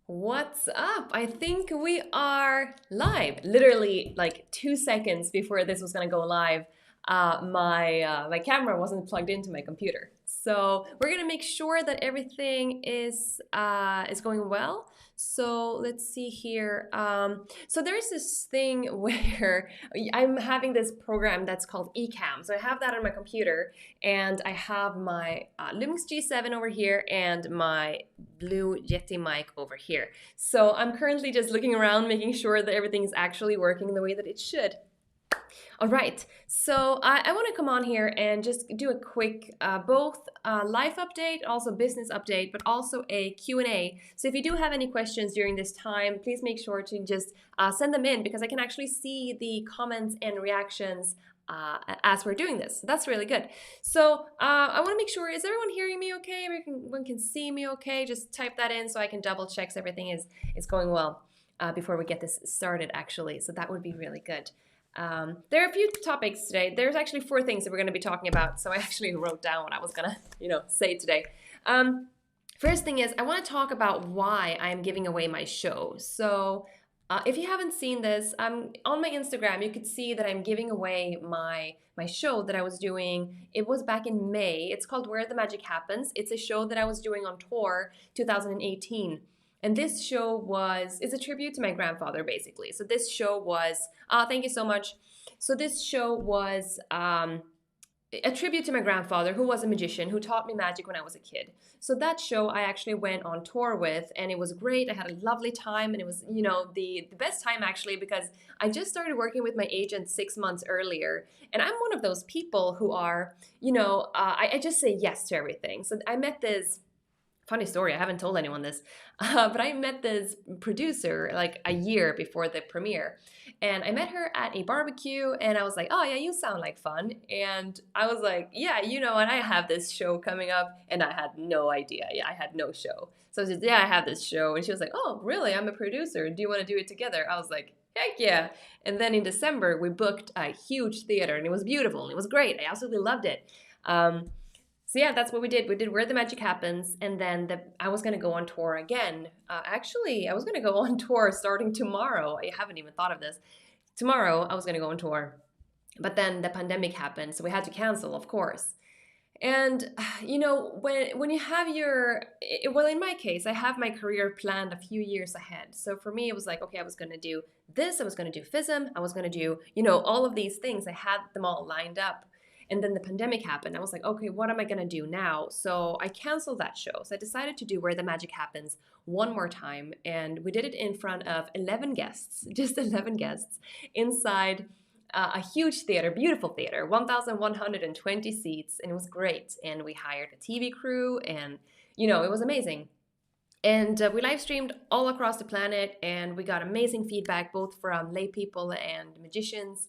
What's up? I think we are live. Literally, like 2 seconds before this was gonna go live, my camera wasn't plugged into my computer. So we're gonna make sure that everything is going well. So let's see here. So there's this thing where I'm having this program that's called Ecamm. So I have that on my computer, and I have my Lumix G7 over here and my blue Yeti mic over here. So I'm currently just looking around, making sure that everything is actually working the way that it should. All right, so I want to come on here and just do a quick both life update, also business update, but also a Q&A. So if you do have any questions during this time, please make sure to just send them in because I can actually see the comments and reactions as we're doing this. So that's really good. So I want to make sure, is everyone hearing me okay? Everyone can see me okay? Just type that in so I can double check so everything is going well before we get this started actually. So that would be really good. There are a few topics today. There's actually 4 things that we're going to be talking about. So I actually wrote down what I was going to, say today. First thing is I want to talk about why I'm giving away my show. So if you haven't seen this, on my Instagram, you could see that I'm giving away my show that I was doing. It was back in May. It's called Where the Magic Happens. It's a show that I was doing on tour 2018. And this show is a tribute to my grandfather, basically. So this show was, thank you so much. So this show was a tribute to my grandfather, who was a magician, who taught me magic when I was a kid. So that show I actually went on tour with, and it was great. I had a lovely time, and it was, the best time actually, because I just started working with my agent 6 months earlier. And I'm one of those people who are, I just say yes to everything. So I met this funny story. I haven't told anyone this, but I met this producer like a year before the premiere, and I met her at a barbecue, and I was like, "Oh yeah, you sound like fun," and I was like, "Yeah, and I have this show coming up," and I had no idea. Yeah, I had no show, so I said, "Yeah, I have this show," and she was like, "Oh, really? I'm a producer. Do you want to do it together?" I was like, "Heck yeah!" And then in December, we booked a huge theater, and it was beautiful, and it was great. I absolutely loved it. So yeah, that's what we did. We did Where the Magic Happens, and then I was gonna go on tour again. Actually, I was gonna go on tour starting tomorrow. I haven't even thought of this. Tomorrow, I was gonna go on tour, but then the pandemic happened, so we had to cancel, of course. And when you have well, in my case, I have my career planned a few years ahead. So for me, it was like, okay, I was gonna do this, I was gonna do FISM, I was gonna do all of these things. I had them all lined up. And then the pandemic happened. I was like, okay, what am I gonna do now? So I canceled that show. So I decided to do Where the Magic Happens one more time. And we did it in front of 11 guests, just 11 guests, inside a huge theater, beautiful theater, 1,120 seats. And it was great. And we hired a TV crew, and, it was amazing. And we live streamed all across the planet, and we got amazing feedback both from lay people and magicians.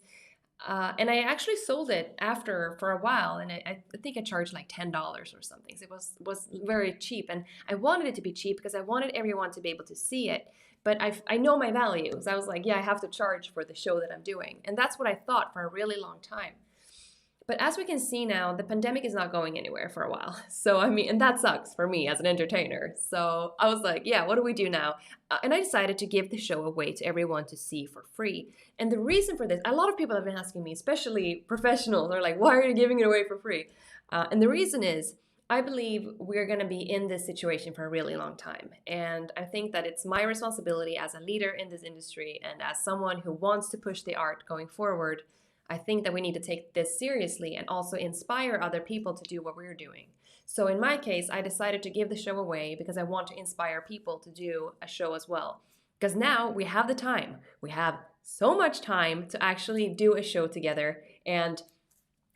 And I actually sold it after for a while, and I think I charged like $10 or something. So it was very cheap, and I wanted it to be cheap because I wanted everyone to be able to see it. But I know my values. I was like, yeah, I have to charge for the show that I'm doing, and that's what I thought for a really long time. But as we can see now, the pandemic is not going anywhere for a while. So, I mean, and that sucks for me as an entertainer. So I was like, yeah, what do we do now? And I decided to give the show away to everyone to see for free. And the reason for this, a lot of people have been asking me, especially professionals, are like, why are you giving it away for free? And the reason is, I believe we're going to be in this situation for a really long time. And I think that it's my responsibility as a leader in this industry and as someone who wants to push the art going forward. I think that we need to take this seriously and also inspire other people to do what we're doing. So in my case, I decided to give the show away because I want to inspire people to do a show as well. Because now we have the time. We have so much time to actually do a show together. And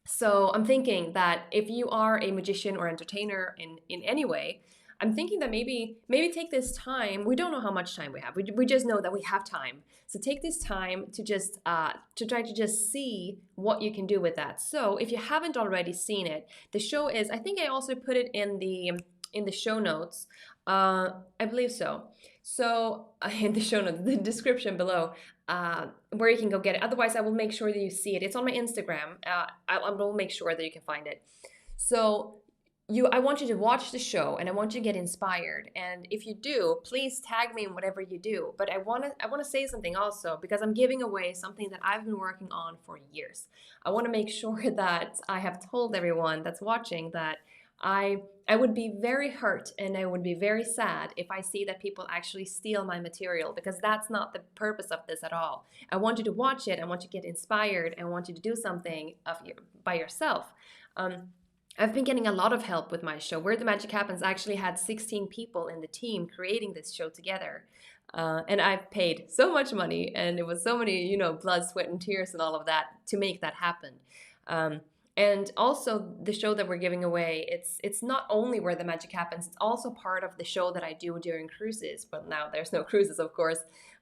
so I'm thinking that if you are a magician or entertainer in any way, I'm thinking that maybe take this time. We don't know how much time we have. We just know that we have time. So take this time to just to try to just see what you can do with that. So if you haven't already seen it, the show is. I think I also put it in the show notes. I believe so. So in the show notes, the description below, where you can go get it. Otherwise, I will make sure that you see it. It's on my Instagram. I will make sure that you can find it. So I want you to watch the show and I want you to get inspired. And if you do, please tag me in whatever you do. But I want to say something also, because I'm giving away something that I've been working on for years. I want to make sure that I have told everyone that's watching that I would be very hurt and I would be very sad if I see that people actually steal my material, because that's not the purpose of this at all. I want you to watch it. I want you to get inspired. I want you to do something by yourself. Um, I've been getting a lot of help with my show. Where the Magic Happens actually had 16 people in the team creating this show together. And I've paid so much money, and it was so many, blood, sweat, and tears and all of that to make that happen. And also the show that we're giving away, it's not only Where the Magic Happens, it's also part of the show that I do during cruises. But now there's no cruises, of course.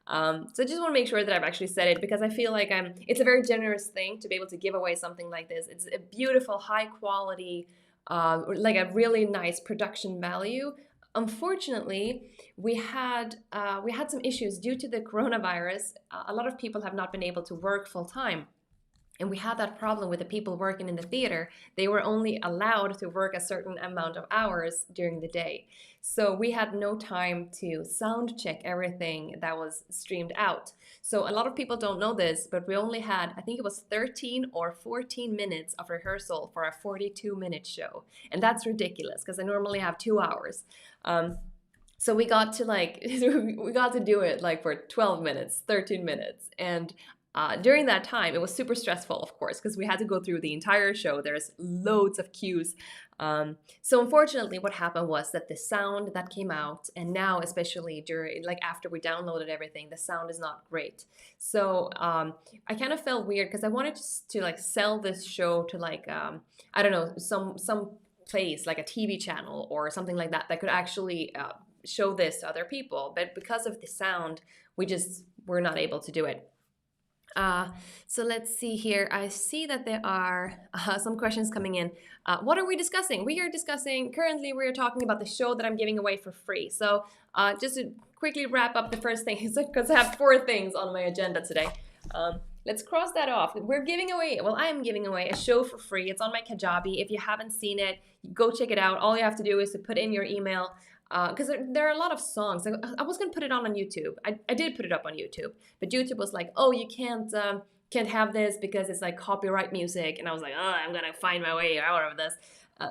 So I just want to make sure that I've actually said it, because I feel like it's a very generous thing to be able to give away something like this. It's a beautiful, high quality, like a really nice production value. Unfortunately, we had some issues due to the coronavirus. A lot of people have not been able to work full time. And we had that problem with the people working in the theater. They were only allowed to work a certain amount of hours during the day. So we had no time to sound check everything that was streamed out. So a lot of people don't know this, but we only had, I think it was 13 or 14 minutes of rehearsal for a 42-minute show. And that's ridiculous, because I normally have 2 hours. So we got to do it like for 12 minutes, 13 minutes. And during that time, it was super stressful, of course, because we had to go through the entire show. There's loads of cues. So unfortunately, what happened was that the sound that came out, and now especially after we downloaded everything, the sound is not great. So I kind of felt weird, because I wanted to sell this show to I don't know, some place like a TV channel or something like that could actually show this to other people. But because of the sound, we're not able to do it. So let's see here. I see that there are some questions coming in. What are we discussing? Currently we are talking about the show that I'm giving away for free. So just to quickly wrap up the first thing, because I have 4 things on my agenda today. Let's cross that off. I am giving away a show for free. It's on my Kajabi. If you haven't seen it, go check it out. All you have to do is to put in your email, because there are a lot of songs. I was going to put it on YouTube. I did put it up on YouTube, but YouTube was like, oh, you can't have this because it's like copyright music. And I was like, oh, I'm going to find my way out of this.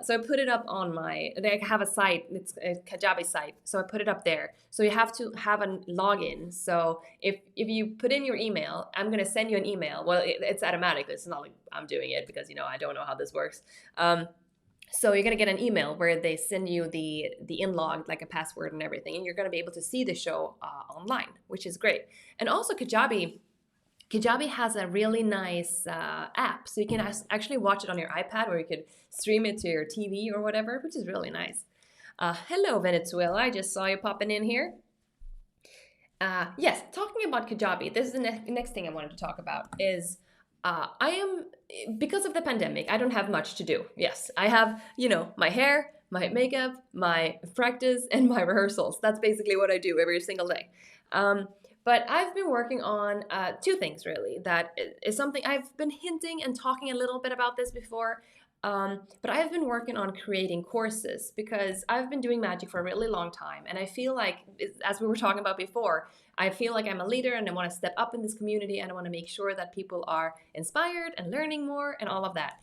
So I put it up on I have a site, it's a Kajabi site. So I put it up there. So you have to have a login. So if you put in your email, I'm going to send you an email. Well, it's automatic. It's not like I'm doing it because, I don't know how this works. So you're going to get an email where they send you the inlog, like a password and everything. And you're going to be able to see the show online, which is great. And also Kajabi has a really nice app. So you can actually watch it on your iPad, or you could stream it to your TV or whatever, which is really nice. Hello, Venezuela. I just saw you popping in here. Yes, talking about Kajabi, this is the next thing I wanted to talk about is because of the pandemic, I don't have much to do. Yes, I have, my hair, my makeup, my practice, and my rehearsals. That's basically what I do every single day. But I've been working on 2 things, really. That is something I've been hinting and talking a little bit about this before. But I've been working on creating courses, because I've been doing magic for a really long time. And I feel like, as we were talking about before, I feel like I'm a leader and I want to step up in this community, and I want to make sure that people are inspired and learning more and all of that.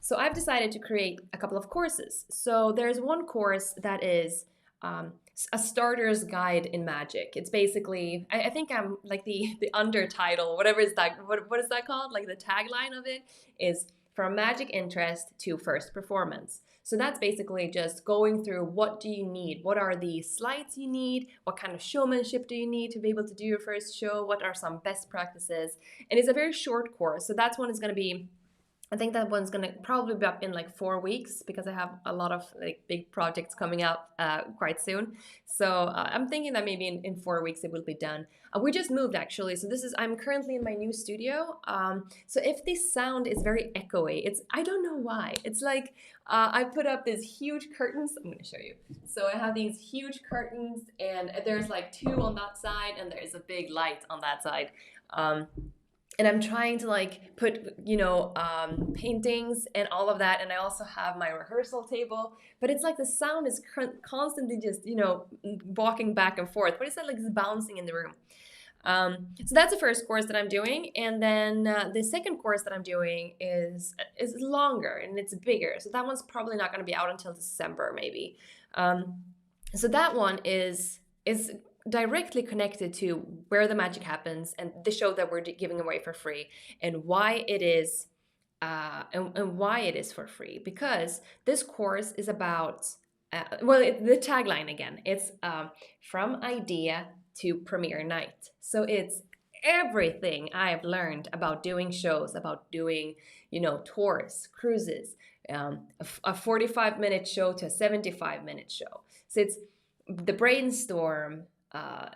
So I've decided to create a couple of courses. So there's one course that is a starter's guide in magic. It's basically, I think I'm like the undertitle, whatever is that, what is that called? Like the tagline of it is from magic interest to first performance. So that's basically just going through, what do you need? What are the slides you need? What kind of showmanship do you need to be able to do your first show? What are some best practices? And it's a very short course. So that's one is going to be, I think that one's going to probably be up in like 4 weeks, because I have a lot of big projects coming out quite soon. So I'm thinking that maybe in 4 weeks it will be done. We just moved, actually. So I'm currently in my new studio. So if this sound is very echoey, I don't know why. It's like I put up these huge curtains. I'm going to show you. So I have these huge curtains, and there's like 2 on that side, and there's a big light on that side. and I'm trying to like put, paintings and all of that. And I also have my rehearsal table, but it's like the sound is constantly just, walking back and forth. What is that? Like it's bouncing in the room. So that's the first course that I'm doing, and then the second course that I'm doing is longer and it's bigger. So that one's probably not going to be out until December, maybe. So that one is directly connected to where the magic happens and the show that we're giving away for free, and why it is and why it is for free. Because this course is about the tagline again. It's from idea to premiere night. So it's everything I've learned about doing shows, about doing, tours, cruises, a 45-minute show to a 75-minute show. So it's the brainstorm.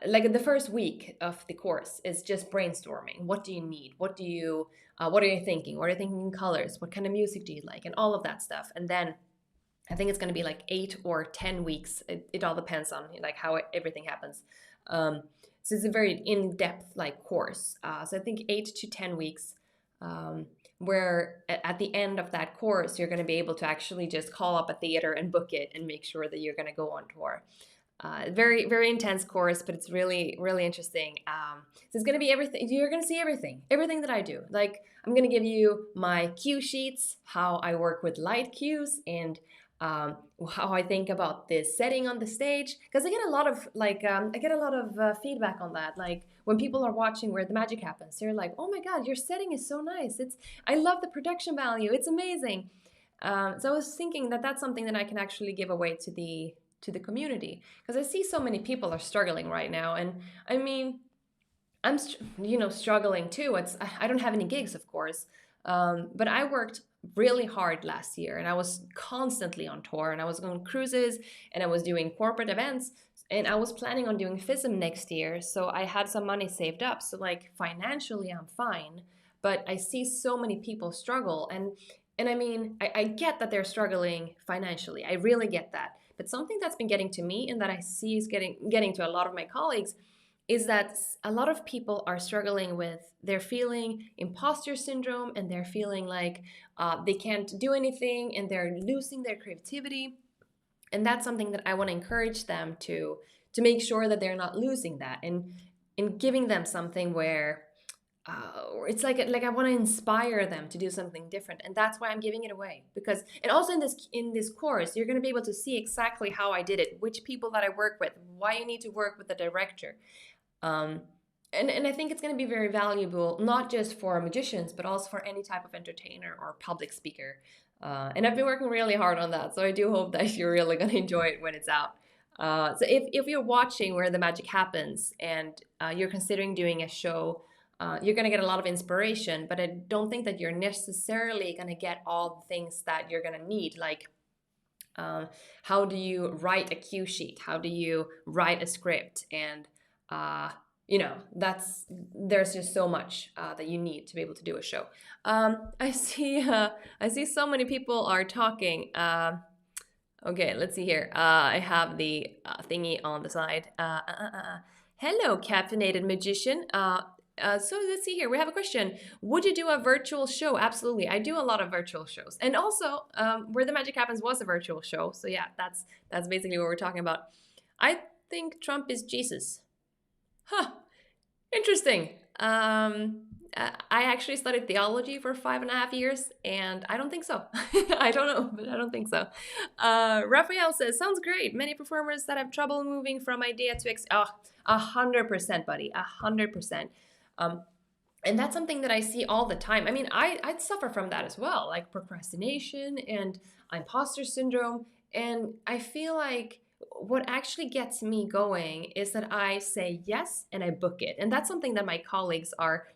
Like the first week of the course is just brainstorming. What do you need? What are you thinking? What are you thinking in colors? What kind of music do you like? And all of that stuff. And then I think it's going to be like 8 or 10 weeks. It all depends on like how everything happens. So it's a very in-depth like course. So I think 8 to 10 weeks, where at the end of that course, you're going to be able to actually just call up a theater and book it and make sure that you're going to go on tour. Very, very intense course, but it's really, really interesting. So it's going to be everything. You're going to see everything that I do. Like I'm going to give you my cue sheets, how I work with light cues, and how I think about the setting on the stage. Because I get a lot of feedback on that. Like when people are watching Where the Magic Happens, they're like, "Oh my God, your setting is so nice. I love the production value. It's amazing." So I was thinking that that's something that I can actually give away to the community, because I see so many people are struggling right now. And I mean, I'm struggling too. I don't have any gigs, of course, but I worked really hard last year, and I was constantly on tour, and I was on cruises, and I was doing corporate events, and I was planning on doing FISM next year, so I had some money saved up. So like financially I'm fine, but I see so many people struggle, and I mean, I get that they're struggling financially. I really get that. But something that's been getting to me, and that I see is getting to a lot of my colleagues, is that a lot of people are struggling with, they're feeling imposter syndrome, and they're feeling like they can't do anything, and they're losing their creativity. And that's something that I want to encourage them to make sure that they're not losing that, and giving them something where it's like I want to inspire them to do something different, and that's why I'm giving it away. Because, and also in this course, you're going to be able to see exactly how I did it, which people that I work with, why you need to work with the director, and I think it's going to be very valuable, not just for magicians, but also for any type of entertainer or public speaker. And I've been working really hard on that, so I do hope that you're really going to enjoy it when it's out. So if you're watching Where the Magic Happens, and you're considering doing a show, you're going to get a lot of inspiration, but I don't think that you're necessarily going to get all the things that you're going to need. Like, how do you write a cue sheet? How do you write a script? And, there's just so much that you need to be able to do a show. I see so many people are talking. Okay, let's see here. I have the thingy on the side. Hello, caffeinated magician. So let's see here. We have a question. Would you do a virtual show? Absolutely. I do a lot of virtual shows. And also, Where the Magic Happens was a virtual show. So yeah, that's basically what we're talking about. I think Trump is Jesus. Huh. Interesting. I actually studied theology for 5.5 years, and I don't think so. I don't know, but I don't think so. Raphael says, sounds great. Many performers that have trouble moving from idea to 100%, buddy, 100%. And that's something that I see all the time. I mean, I suffer from that as well, like procrastination and imposter syndrome. And I feel like what actually gets me going is that I say yes and I book it. And that's something that my colleagues are,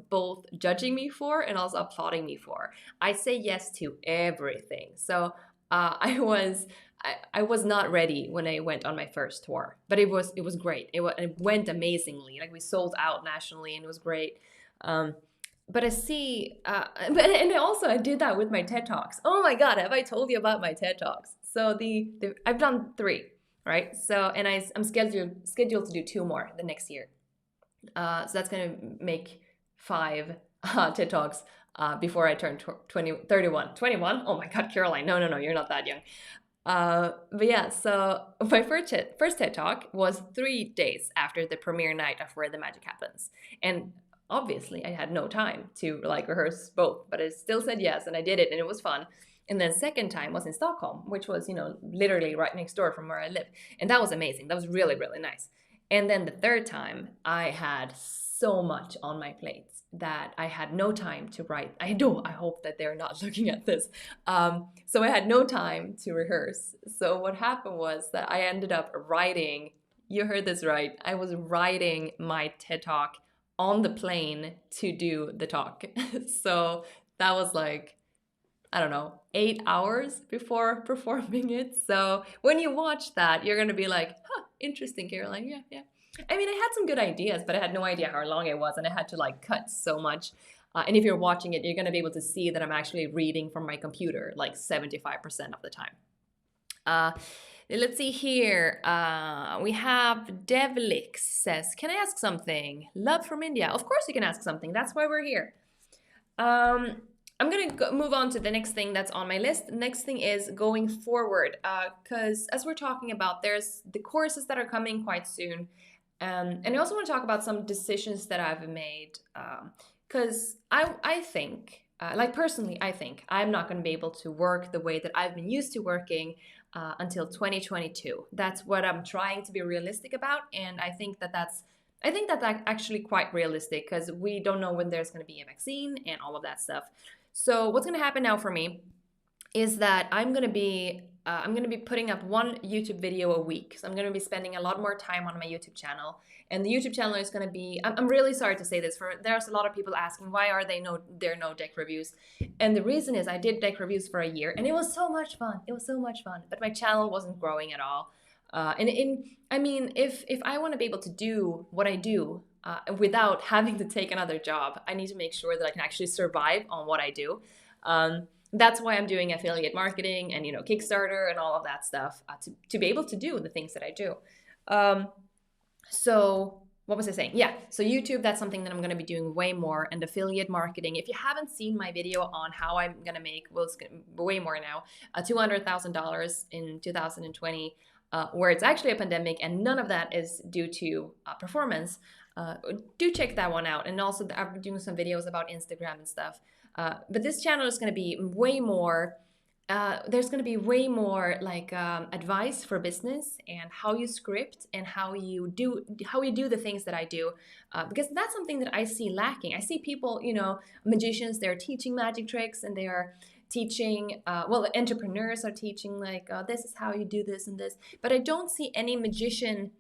both judging me for and also applauding me for. I say yes to everything. So I was not ready when I went on my first tour, but it was great. It went amazingly. Like we sold out nationally, and it was great. But I see, and also I did that with my TED Talks. Oh my God, have I told you about my TED Talks? So I've done 3, right? So, and I'm scheduled to do 2 more the next year. So that's gonna make 5 TED Talks before I turned 31. 21? Oh my God, Caroline, no, you're not that young. But yeah, so my first TED Talk was 3 days after the premiere night of Where the Magic Happens. And obviously I had no time to like rehearse both, but I still said yes and I did it and it was fun. And then second time was in Stockholm, which was, literally right next door from where I live. And that was amazing. That was really, really nice. And then the third time I had so much on my plate that I had no time to write. I hope that they're not looking at this. So I had no time to rehearse. So what happened was that I ended up writing, you heard this right, I was writing my TED Talk on the plane to do the talk. So that was like, I don't know, 8 hours before performing it. So when you watch that, you're going to be like, huh, interesting, Caroline. Yeah. I mean, I had some good ideas, but I had no idea how long it was, and I had to like cut so much. And if you're watching it, you're going to be able to see that I'm actually reading from my computer like 75% of the time. Let's see here. We have Devlix says, can I ask something? Love from India. Of course you can ask something. That's why we're here. I'm going to move on to the next thing that's on my list. The next thing is going forward, because as we're talking about, there's the courses that are coming quite soon. And I also want to talk about some decisions that I've made, because I think, like personally, I think I'm not going to be able to work the way that I've been used to working until 2022. That's what I'm trying to be realistic about, and I think that's actually quite realistic because we don't know when there's going to be a vaccine and all of that stuff. So what's going to happen now for me is that I'm going to be putting up one YouTube video a week. So I'm going to be spending a lot more time on my YouTube channel. And the YouTube channel is going to be, I'm really sorry to say this, there's a lot of people asking why are there no deck reviews. And the reason is I did deck reviews for a year and it was so much fun. But my channel wasn't growing at all. I mean, if I want to be able to do what I do without having to take another job, I need to make sure that I can actually survive on what I do. That's why I'm doing affiliate marketing and Kickstarter and all of that stuff to be able to do the things that I do. So what was I saying? Yeah, so YouTube, that's something that I'm going to be doing way more, and affiliate marketing. If you haven't seen my video on how I'm going to make, well, it's way more now, $200,000 in 2020, where it's actually a pandemic and none of that is due to performance, do check that one out. And also I'm doing some videos about Instagram and stuff. But this channel is going to be way more, there's going to be way more like advice for business and how you script and how you do the things that I do, because that's something that I see lacking. I see people, magicians, they're teaching magic tricks and they are teaching, entrepreneurs are teaching like, this is how you do this and this, but I don't see any magician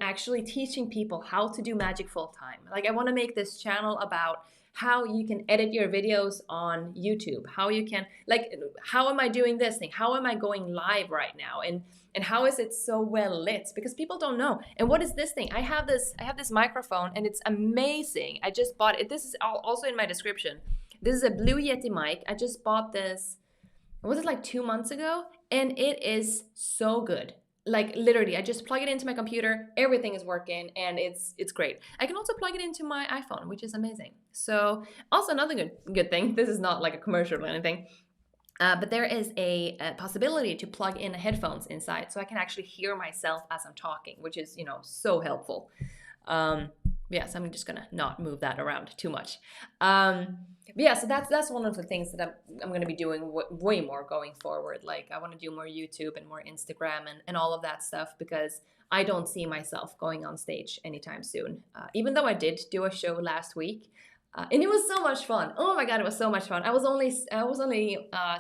actually teaching people how to do magic full time. Like I want to make this channel about how you can edit your videos on YouTube, how you can, like, how am I doing this thing? How am I going live right now? And how is it so well lit? Because people don't know. And what is this thing? I have this microphone and it's amazing. I just bought it. This is also in my description. This is a blue Yeti mic. I just bought this, was it like 2 months ago? And it is so good. Like literally, I just plug it into my computer, everything is working, and it's great. I can also plug it into my iPhone, which is amazing. So also another good thing, this is not like a commercial or anything, but there is a possibility to plug in headphones inside, so I can actually hear myself as I'm talking, which is, so helpful. So I'm just gonna not move that around too much. So that's one of the things that I'm going to be doing way more going forward. Like I want to do more YouTube and more Instagram and all of that stuff, because I don't see myself going on stage anytime soon. Even though I did do a show last week, and it was so much fun. Oh my God, it was so much fun. I was only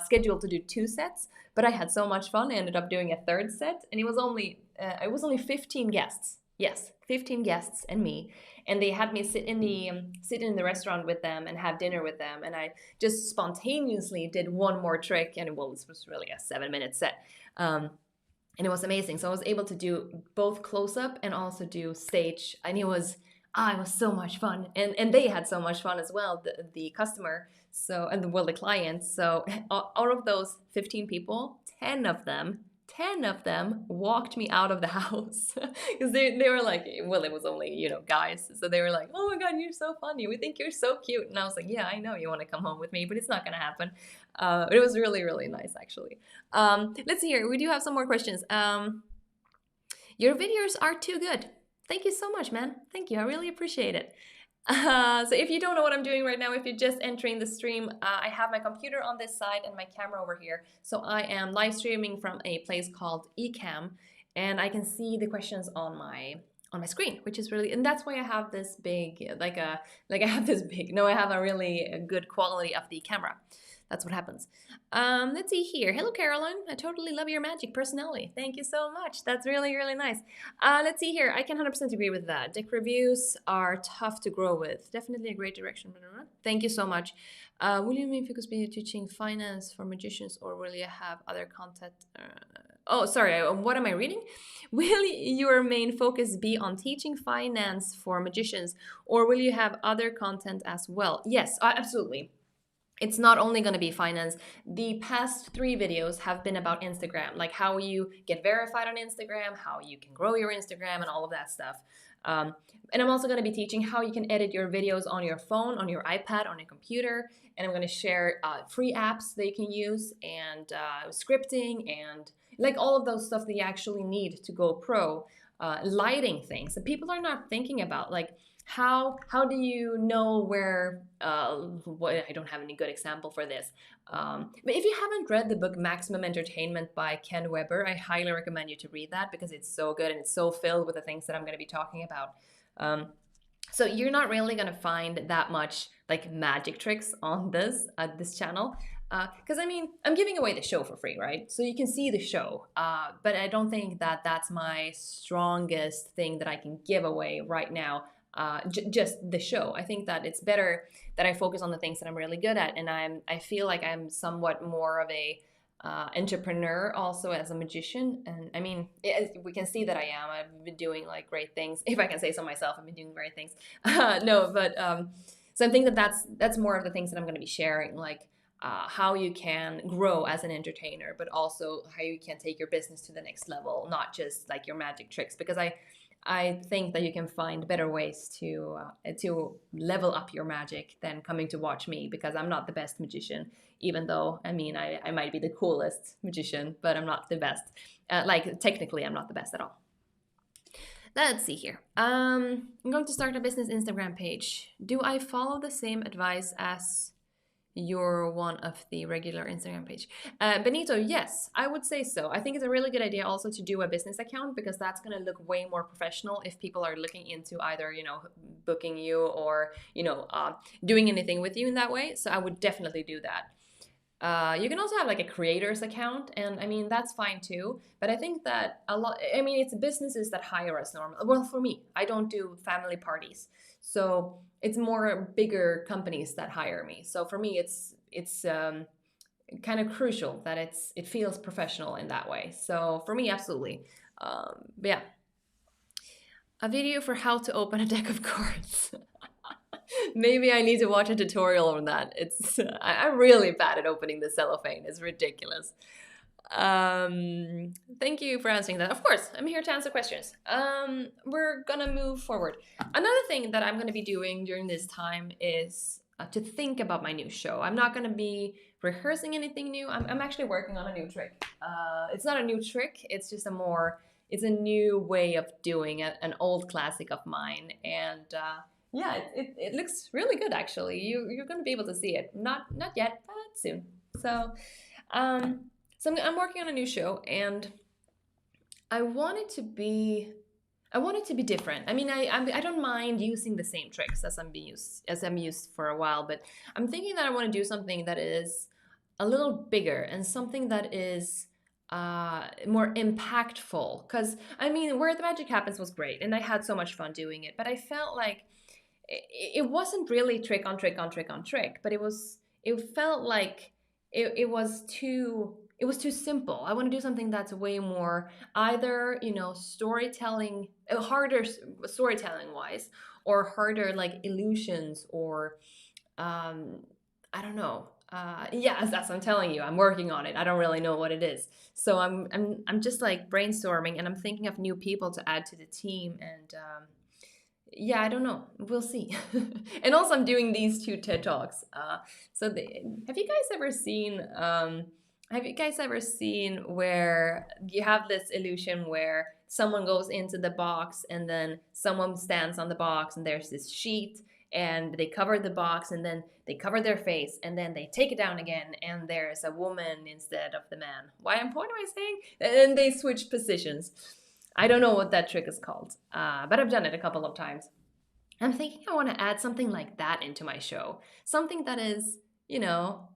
scheduled to do 2 sets, but I had so much fun. I ended up doing a 3rd set, and it was only 15 guests. Yes, 15 guests and me. And they had me sit in the restaurant with them and have dinner with them. And I just spontaneously did one more trick. And this was really a 7-minute set. And it was amazing. So I was able to do both close up and also do stage. And it was so much fun. And they had so much fun as well, the customer. So, the clients. So out of those 15 people, 10 of them 10 of them walked me out of the house because they were like, well, it was only, you know, guys. So they were like, oh my God, you're so funny. We think you're so cute. And I was like, yeah, I know you want to come home with me, but it's not going to happen. It was really, really nice, actually. Let's see here. We do have some more questions. Your videos are too good. Thank you so much, man. Thank you. I really appreciate it. So if you don't know what I'm doing right now, if you're just entering the stream, I have my computer on this side and my camera over here. So I am live streaming from a place called Ecamm, and I can see the questions on my screen, which is really, and that's why I have this big, I have a really good quality of the camera. That's what happens. Let's see here. Hello, Caroline. I totally love your magic personality. Thank you so much. That's really, really nice. Let's see here. I can 100% agree with that. Deck reviews are tough to grow with. Definitely a great direction. Thank you so much. Will your main focus be teaching finance for magicians, or will you have other content? Oh, sorry. What am I reading? Will your main focus be on teaching finance for magicians, or will you have other content as well? Yes, absolutely. It's not only going to be finance. The past 3 videos have been about Instagram, like how you get verified on Instagram, how you can grow your Instagram, and all of that stuff. And I'm also going to be teaching how you can edit your videos on your phone, on your iPad, on your computer. And I'm going to share free apps that you can use, and scripting, and like all of those stuff that you actually need to go pro. Lighting things that people are not thinking about, like how do you know where I don't have any good example for this, but if you haven't read the book Maximum Entertainment by Ken Weber, I highly recommend you to read that, because it's so good and it's so filled with the things that I'm going to be talking about. So you're not really going to find that much like magic tricks on this channel, because I mean, I'm giving away the show for free, right? So you can see the show, but I don't think that that's my strongest thing that I can give away right now. Just the show. I think that it's better that I focus on the things that I'm really good at, and I feel like I'm somewhat more of a entrepreneur also as a magician. And I mean, we can see that I've been doing like great things. If I can say so myself, I've been doing great things. No, but so I think that that's more of the things that I'm going to be sharing, like how you can grow as an entertainer, but also how you can take your business to the next level, not just like your magic tricks, because I think that you can find better ways to level up your magic than coming to watch me, because I'm not the best magician, even though, I mean, I might be the coolest magician, but I'm not the best. Like, technically, I'm not the best at all. Let's see here. I'm going to start a business Instagram page. Do I follow the same advice as your one of the regular Instagram page? Benito, yes, I would say so. I think it's a really good idea also to do a business account, because that's going to look way more professional if people are looking into either, you know, booking you or, you know, doing anything with you in that way. So I would definitely do that. You can also have like a creator's account, and I mean, that's fine too. But I think that it's businesses that hire us normally. Well, for me, I don't do family parties. So it's more bigger companies that hire me. So for me, it's kind of crucial that it feels professional in that way. So for me, absolutely. But yeah, a video for how to open a deck of cards. Maybe I need to watch a tutorial on that. I'm really bad at opening the cellophane. It's ridiculous. Thank you for answering that. Of course, I'm here to answer questions. We're gonna move forward. Another thing that I'm gonna be doing during this time is to think about my new show. I'm not gonna be rehearsing anything new. I'm actually working on a new trick. It's not a new trick. It's just it's a new way of doing an old classic of mine, and yeah, it looks really good actually. You're gonna be able to see it. Not yet, but soon. So I'm working on a new show, and I want it to be different. I mean, I don't mind using the same tricks as I'm used for a while, but I'm thinking that I want to do something that is a little bigger and something that is more impactful. Because I mean, Where the Magic Happens was great, and I had so much fun doing it, but I felt like it wasn't really trick on trick on trick on trick, but it felt like it was too simple. I want to do something that's way more either, you know, storytelling, harder storytelling wise, or harder like illusions, or I don't know. Yes, that's I'm telling you. I'm working on it. I don't really know what it is. So I'm just like brainstorming and I'm thinking of new people to add to the team and yeah, I don't know. We'll see. And also I'm doing these two TED Talks. Have you guys ever seen where you have this illusion where someone goes into the box and then someone stands on the box and there's this sheet and they cover the box and then they cover their face and then they take it down again and there's a woman instead of the man. What am I saying? And they switch positions. I don't know what that trick is called, but I've done it a couple of times. I'm thinking I want to add something like that into my show. Something that is,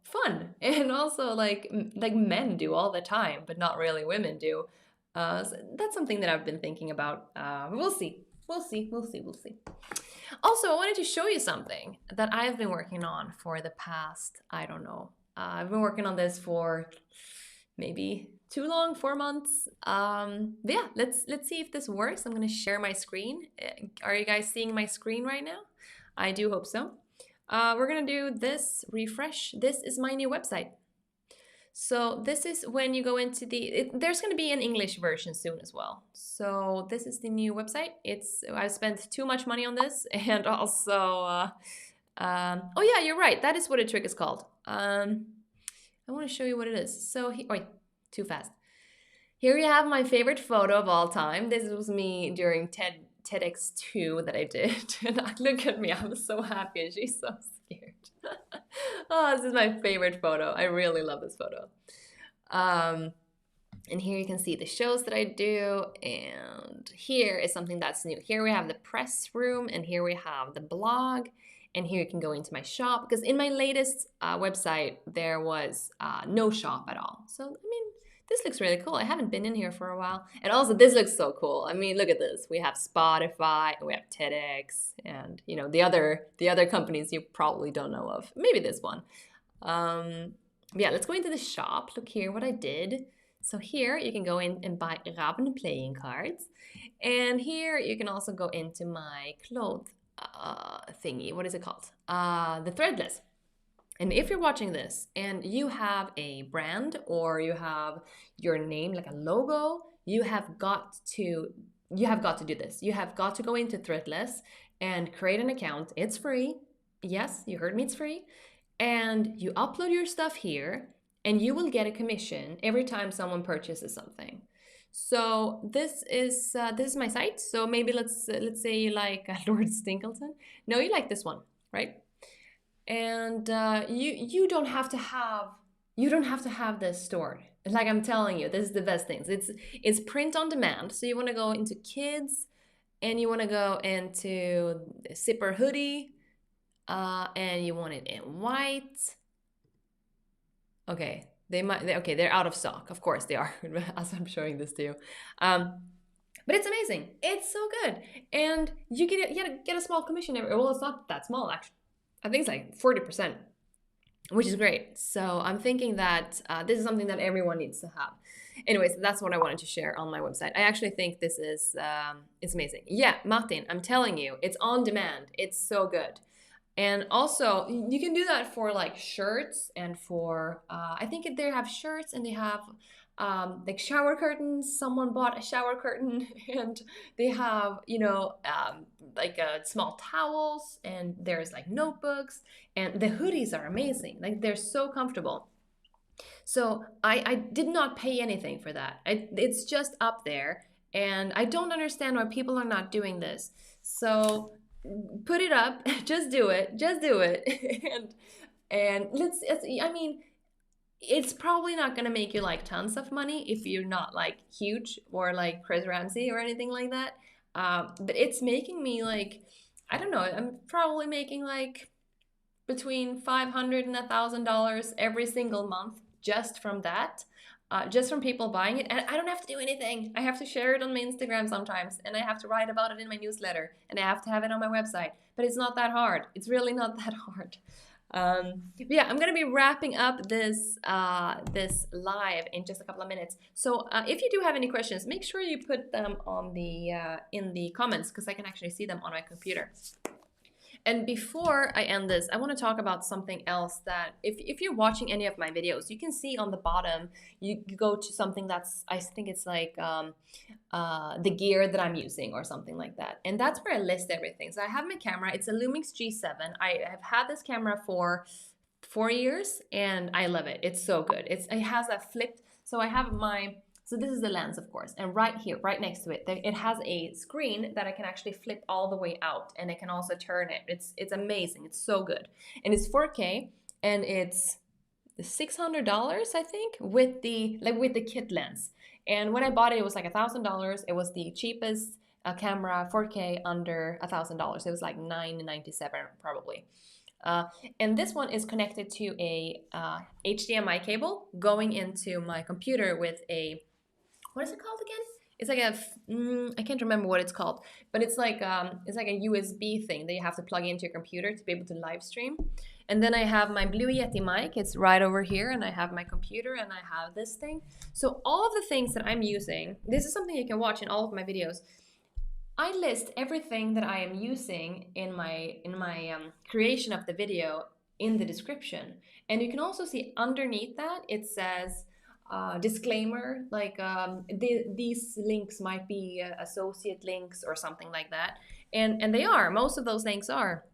fun and also like men do all the time, but not really women do. So that's something that I've been thinking about. We'll see. We'll see. We'll see. We'll see. Also, I wanted to show you something that I've been working on for the past, I don't know. I've been working on this for maybe too long, 4 months. But yeah, let's see if this works. I'm gonna share my screen. Are you guys seeing my screen right now? I do hope so. We're gonna do this refresh. This is my new website. So this is when you go into there's going to be an English version soon as well. So this is the new website. I've spent too much money on this and also, oh yeah, you're right. That is what a trick is called. I want to show you what it is. So, wait, too fast. Here we have my favorite photo of all time. This was me during TEDx2 that I did. And look at me, I'm so happy and she's so scared. Oh, this is my favorite photo. I really love this photo. And here you can see the shows that I do. And here is something that's new. Here we have the press room and here we have the blog. And here you can go into my shop because in my latest website, there was no shop at all. So, I mean, this looks really cool. I haven't been in here for a while. And also this looks so cool. I mean, look at this. We have Spotify, and we have TEDx, and the other companies you probably don't know of. Maybe this one. Yeah, let's go into the shop. Look here what I did. So here you can go in and buy Raven playing cards. And here you can also go into my clothes thingy. What is it called? The Threadless. And if you're watching this and you have a brand or you have your name like a logo, you have got to do this. You have got to go into Threadless and create an account. It's free. Yes, you heard me, it's free. And you upload your stuff here and you will get a commission every time someone purchases something. So this is my site. So maybe let's say you like Lord Stinkleton. No, you like this one, right? And you don't have to have this stored. Like I'm telling you, this is the best things. It's print on demand. So you want to go into kids, and you want to go into zipper hoodie, and you want it in white. Okay, they're out of stock. Of course they are, as I'm showing this to you. But it's amazing. It's so good, and you get a small commission every. Well, it's not that small actually. I think it's like 40%, which is great. So I'm thinking that this is something that everyone needs to have. Anyways, that's what I wanted to share on my website. I actually think this is it's amazing. Yeah, Martin, I'm telling you, it's on demand. It's so good. And also, you can do that for like shirts and for, I think they have shirts and they have like shower curtains. Someone bought a shower curtain and they have, like small towels and there's like notebooks and the hoodies are amazing. Like they're so comfortable. So I did not pay anything for that. It's just up there and I don't understand why people are not doing this. So put it up, just do it. and it's probably not going to make you like tons of money if you're not like huge or like Chris Ramsey or anything like that. But it's making me like, I don't know, I'm probably making like between $500 and $1,000 every single month just from that. Just from people buying it. And I don't have to do anything. I have to share it on my Instagram sometimes. And I have to write about it in my newsletter. And I have to have it on my website. But it's not that hard. It's really not that hard. Yeah, I'm going to be wrapping up this live in just a couple of minutes. So if you do have any questions, make sure you put them on in the comments because I can actually see them on my computer. And before I end this, I want to talk about something else that if you're watching any of my videos, you can see on the bottom, you go to something that's, I think it's like the gear that I'm using or something like that. And that's where I list everything. So I have my camera. It's a Lumix G7. I have had this camera for 4 years and I love it. It's so good. It has a flipped, so I have my, so this is the lens, of course, and right here, right next to it, it has a screen that I can actually flip all the way out, and I can also turn it. It's amazing. It's so good, and it's 4K, and it's $600, I think, with the kit lens. And when I bought it, it was like $1,000. It was the cheapest camera 4K under $1,000. It was like $997 probably. And this one is connected to a HDMI cable going into my computer with a, what is it called again? It's like a, I can't remember what it's called, but it's like a USB thing that you have to plug into your computer to be able to live stream. And then I have my blue Yeti mic. It's right over here, and I have my computer, and I have this thing. So all of the things that I'm using, this is something you can watch in all of my videos. I list everything that I am using in my creation of the video in the description, and you can also see underneath that it says disclaimer, like these links might be associate links or something like that, and they are, most of those links are.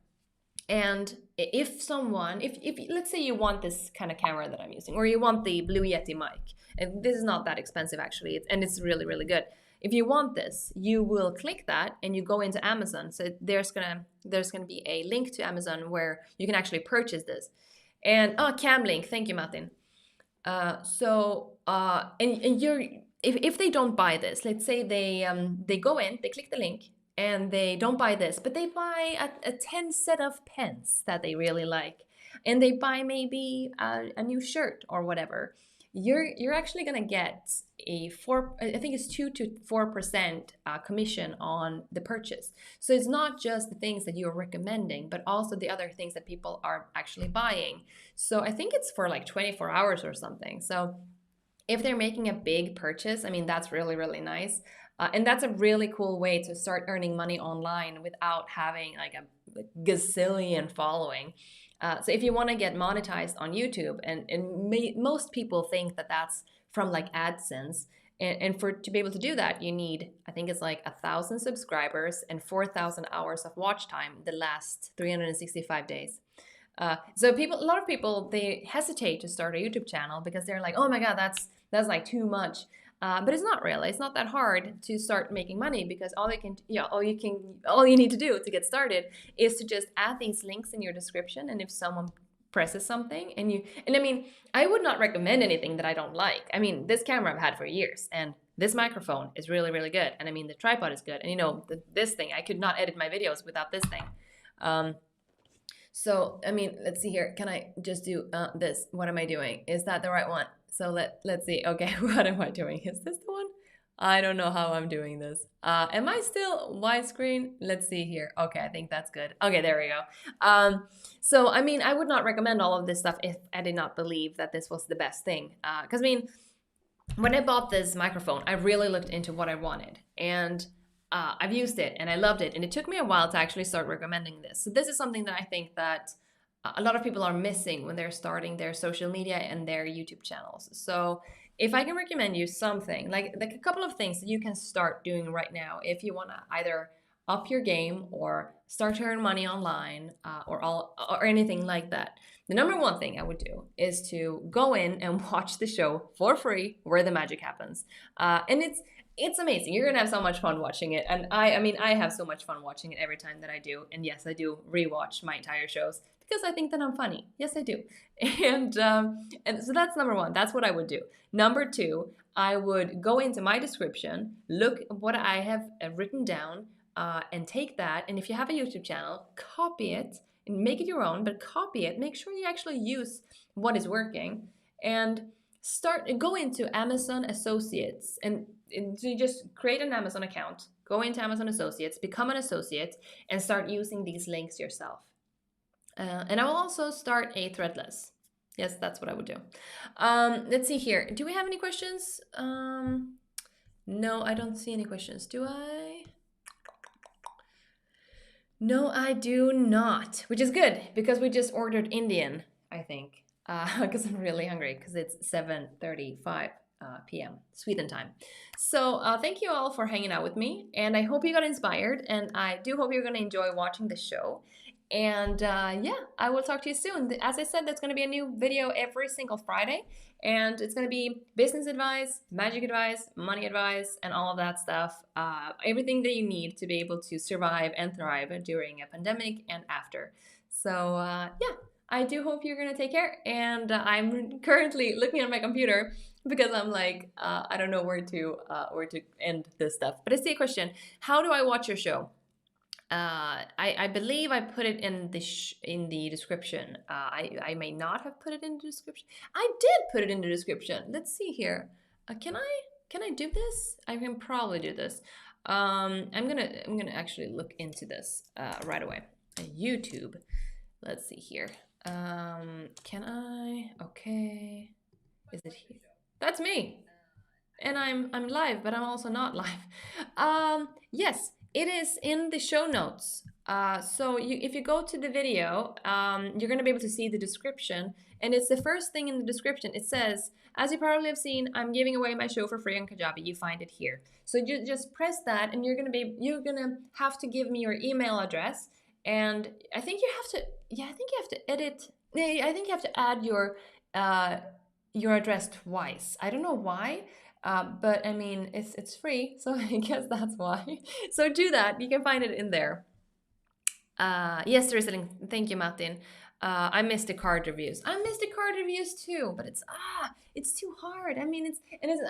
And if someone, if let's say you want this kind of camera that I'm using, or you want the blue Yeti mic, and this is not that expensive actually, and it's really, really good. If you want this, you will click that and you go into Amazon. So there's gonna be a link to Amazon where you can actually purchase this. And Cam link, thank you, Martin. And you're, if they don't buy this, let's say they go in, they click the link, and they don't buy this, but they buy a 10 set of pens that they really like, and they buy maybe a new shirt or whatever, you're actually gonna get I think it's 2 to 4% commission on the purchase. So it's not just the things that you're recommending, but also the other things that people are actually buying. So I think it's for like 24 hours or something. So if they're making a big purchase, I mean, that's really, really nice. And that's a really cool way to start earning money online without having like a gazillion following. So if you want to get monetized on YouTube, and most people think that that's from like AdSense, and to be able to do that, you need, I think it's like 1,000 subscribers and 4,000 hours of watch time the last 365 days. So a lot of people, they hesitate to start a YouTube channel because they're like, oh my God, that's like too much. But it's not really. It's not that hard to start making money, because all you need to do to get started is to just add these links in your description. And if someone presses something and I mean, I would not recommend anything that I don't like. I mean, this camera I've had for years, and this microphone is really, really good. And I mean, the tripod is good. And this thing, I could not edit my videos without this thing. So, I mean, let's see here. Can I just do this? What am I doing? Is that the right one? So let's see. Okay, what am I doing? Is this the one? I don't know how I'm doing this. Am I still widescreen? Let's see here. Okay, I think that's good. Okay, there we go. So, I mean, I would not recommend all of this stuff if I did not believe that this was the best thing. Because, I mean, when I bought this microphone, I really looked into what I wanted. And I've used it and I loved it. And it took me a while to actually start recommending this. So this is something that I think that a lot of people are missing when they're starting their social media and their YouTube channels. So if I can recommend you something, like a couple of things that you can start doing right now if you want to either up your game or start to earn money online, or anything like that. The number one thing I would do is to go in and watch the show for free, Where the Magic Happens. And it's amazing. You're gonna have so much fun watching it. And I mean, I have so much fun watching it every time that I do. And yes, I do rewatch my entire shows because I think that I'm funny. Yes, I do. And so that's number one. That's what I would do. Number two, I would go into my description, look what I have written down, and take that. And if you have a YouTube channel, copy it and make it your own, but copy it. Make sure you actually use what is working, and go into Amazon Associates, and so you just create an Amazon account, go into Amazon Associates, become an associate, and start using these links yourself. And I will also start a Threadless. Yes, that's what I would do. Let's see here. Do we have any questions? No, I don't see any questions. Do I? No, I do not, which is good because we just ordered Indian, I think, because I'm really hungry because it's 7:35 p.m. Sweden time. So thank you all for hanging out with me, and I hope you got inspired, and I do hope you're going to enjoy watching the show. And yeah, I will talk to you soon. As I said, there's going to be a new video every single Friday, and it's going to be business advice, magic advice, money advice, and all of that stuff. Everything that you need to be able to survive and thrive during a pandemic and after. So yeah, I do hope you're going to take care. And I'm currently looking at my computer because I'm like, I don't know where to end this stuff. But I see a question: how do I watch your show? I believe I put it in the description. I may not have put it in the description. I did put it in the description. Let's see here. Can I do this? I can probably do this. I'm gonna actually look into this right away. YouTube. Let's see here. Can I? Okay. Is it here? That's me, and I'm live, but I'm also not live. Yes, it is in the show notes. So if you go to the video, you're gonna be able to see the description, and it's the first thing in the description. It says, "As you probably have seen, I'm giving away my show for free on Kajabi. You find it here." So you just press that, and you're gonna have to give me your email address, and I think you have to. Yeah, I think you have to edit. I think you have to add your address twice. I don't know why. But I mean, it's free, so I guess that's why. So do that. You can find it in there. Yes, there is a link. Thank you, Martin. I missed the card reviews. I missed the card reviews too, but it's too hard. I mean,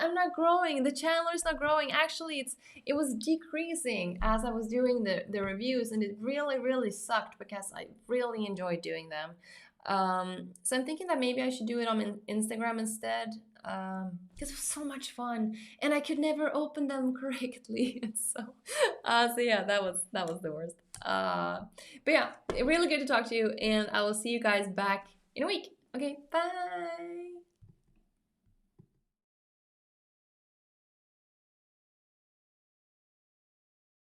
I'm not growing. The channel is not growing. Actually, it was decreasing as I was doing the reviews, and it really, really sucked because I really enjoyed doing them. So I'm thinking that maybe I should do it on Instagram instead, because it was so much fun, and I could never open them correctly. So yeah, that was the worst. But yeah, really good to talk to you, and I will see you guys back in a week. Okay, bye.